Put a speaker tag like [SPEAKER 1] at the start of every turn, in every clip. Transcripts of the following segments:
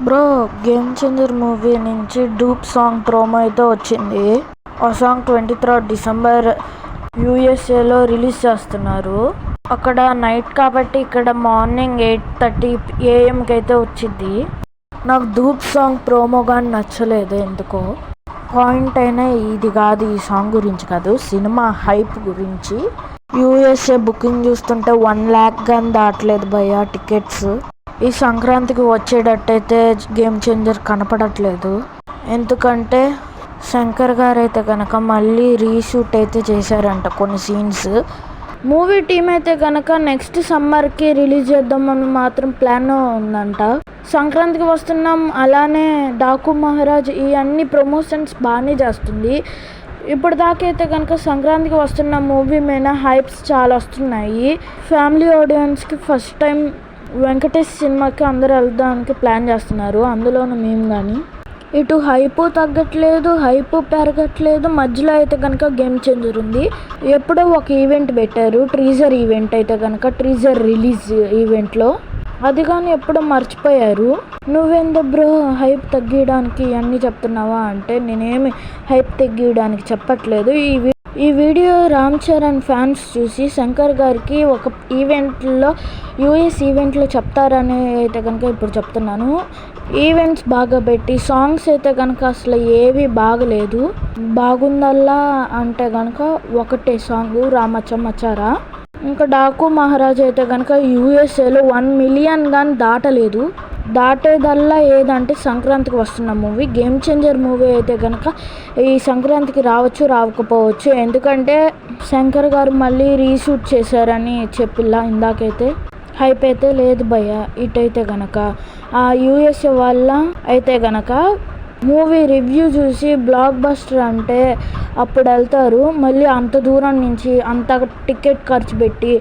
[SPEAKER 1] Bro, game changer movie నుంచి dupe song promo అయితే వచ్చింది. ఆ సాంగ్ 23 డిసెంబర్ యూఎస్ఏలో రిలీజ్ చేస్తున్నారు. అక్కడ నైట్ కాబట్టి ఇక్కడ మార్నింగ్ 8:30 AM అయితే వచ్చింది. నాకు డూప్ సాంగ్ ప్రోమో కానీ నచ్చలేదు ఎందుకో. పాయింట్ అయినా ఇది కాదు, ఈ సాంగ్ గురించి కాదు, సినిమా హైప్ గురించి. యూఎస్ఏ బుకింగ్ చూస్తుంటే 1 lakh కానీ దాటలేదు భయ్యా టికెట్స్. ఈ సంక్రాంతికి వచ్చేటట్టయితే గేమ్ చేంజర్ కనపడట్లేదు. ఎందుకంటే శంకర్ గారు అయితే కనుక మళ్ళీ రీషూట్ అయితే చేశారంట కొన్ని సీన్స్. మూవీ టీం అయితే కనుక నెక్స్ట్ సమ్మర్కి రిలీజ్ చేద్దామని మాత్రం ప్లాన్ ఉందంట. సంక్రాంతికి వస్తున్నాం, అలానే డాకు మహారాజ్ ఈ అన్ని ప్రమోషన్స్ బాగానే చేస్తుంది. ఇప్పుడు దాకా అయితే కనుక సంక్రాంతికి వస్తున్న మూవీ మీద హైప్స్ చాలా వస్తున్నాయి. ఫ్యామిలీ ఆడియన్స్కి ఫస్ట్ టైం వెంకటేష్ సినిమాకి అందరూ వెళ్దానికి ప్లాన్ చేస్తున్నారు, అందులోనూ మేము కానీ. ఇటు హైపు తగ్గట్లేదు, హైపు పెరగట్లేదు, మధ్యలో అయితే కనుక గేమ్ చేంజర్ ఉంది. ఎప్పుడో ఒక ఈవెంట్ పెట్టారు, ట్రీజర్ ఈవెంట్ అయితే కనుక, ట్రీజర్ రిలీజ్ ఈవెంట్లో. అది కానీ ఎప్పుడో మర్చిపోయారు. నువ్వెందు బ్రో హైప్ తగ్గించడానికి అన్నీ చెప్తున్నావా అంటే, నేనేమి హైప్ తగ్గించడానికి చెప్పట్లేదు. ఈ వీడియో రామ్ చరణ్ ఫ్యాన్స్ చూసి శంకర్ గారికి ఒక ఈవెంట్లో యూఎస్ ఈవెంట్లో చెప్తారని అయితే కనుక ఇప్పుడు చెప్తున్నాను. ఈవెంట్స్ బాగా పెట్టి సాంగ్స్ అయితే కనుక అసలు ఏవి బాగలేదు. బాగుందల్లా అంటే కనుక ఒకటే సాంగ్ రామచమ్మచారా. ఇంకా డాకు మహారాజ్ అయితే కనుక యూఎస్ఏలో 1 million కానీ దాటలేదు. దాటేదల్లా ఏదంటే సంక్రాంతికి వస్తున్న మూవీ. గేమ్ చేంజర్ మూవీ అయితే కనుక ఈ సంక్రాంతికి రావచ్చు, రాకపోవచ్చు. ఎందుకంటే శంకర్ గారు మళ్ళీ రీషూట్ చేశారని చెప్పిల్లా ఇందాకైతే. హైప్ అయితే లేదు భయ్య. ఇటైతే కనుక ఆ యూఎస్ఏ వాళ్ళ అయితే కనుక మూవీ రివ్యూ చూసి బ్లాక్ బస్టర్ అంటే అప్పుడు వెళ్తారు. మళ్ళీ అంత దూరం నుంచి అంత టికెట్ ఖర్చు పెట్టి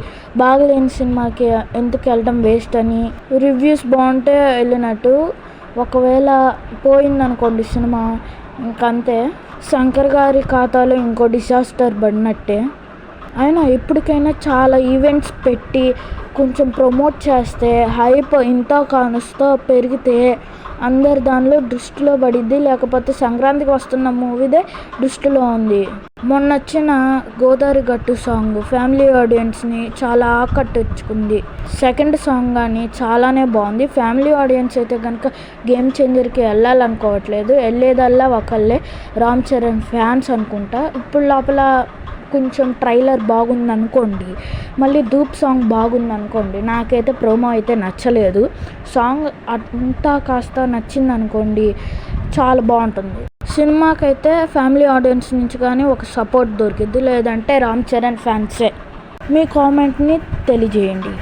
[SPEAKER 1] బాగలేని సినిమాకి ఎందుకు వెళ్ళడం వేస్ట్ అని. రివ్యూస్ బాగుంటే వెళ్ళినట్టు, ఒకవేళ పోయిందనుకోండి సినిమా ఇంకంతే, శంకర్ గారి ఖాతాలో ఇంకో డిసాస్టర్ పడినట్టే. అయినా ఇప్పటికైనా చాలా ఈవెంట్స్ పెట్టి కొంచెం ప్రమోట్ చేస్తే హైప్ ఇంత కానుస్తో పెరిగితే అందరు దానిలో దృష్టిలో పడిద్ది. లేకపోతే సంక్రాంతికి వస్తున్న మూవీదే దృష్టిలో ఉంది. మొన్న వచ్చిన గోదావరి గట్టు సాంగ్ ఫ్యామిలీ ఆడియన్స్ని చాలా ఆకట్టుకుంది. సెకండ్ సాంగ్ కానీ చాలానే బాగుంది. ఫ్యామిలీ ఆడియన్స్ అయితే కనుక గేమ్ చేంజర్కి వెళ్ళాలనుకోవట్లేదు. వెళ్ళేదల్లా ఒకళ్ళే, రామ్ చరణ్ ఫ్యాన్స్ అనుకుంటా. ఇప్పుడు లోపల కొంచెం ట్రైలర్ బాగుంది అనుకోండి, మళ్ళీ ధూప్ సాంగ్ బాగుంది అనుకోండి. నాకైతే ప్రోమో అయితే నచ్చలేదు. సాంగ్ అంతా కాస్త నచ్చింది అనుకోండి, చాలా బాగుంటుంది. సినిమాకైతే ఫ్యామిలీ ఆడియన్స్ నుంచి కానీ ఒక సపోర్ట్ దొరికిద్ది, లేదంటే రామ్ చరణ్ ఫ్యాన్సే. మీ కామెంట్ని తెలియజేయండి.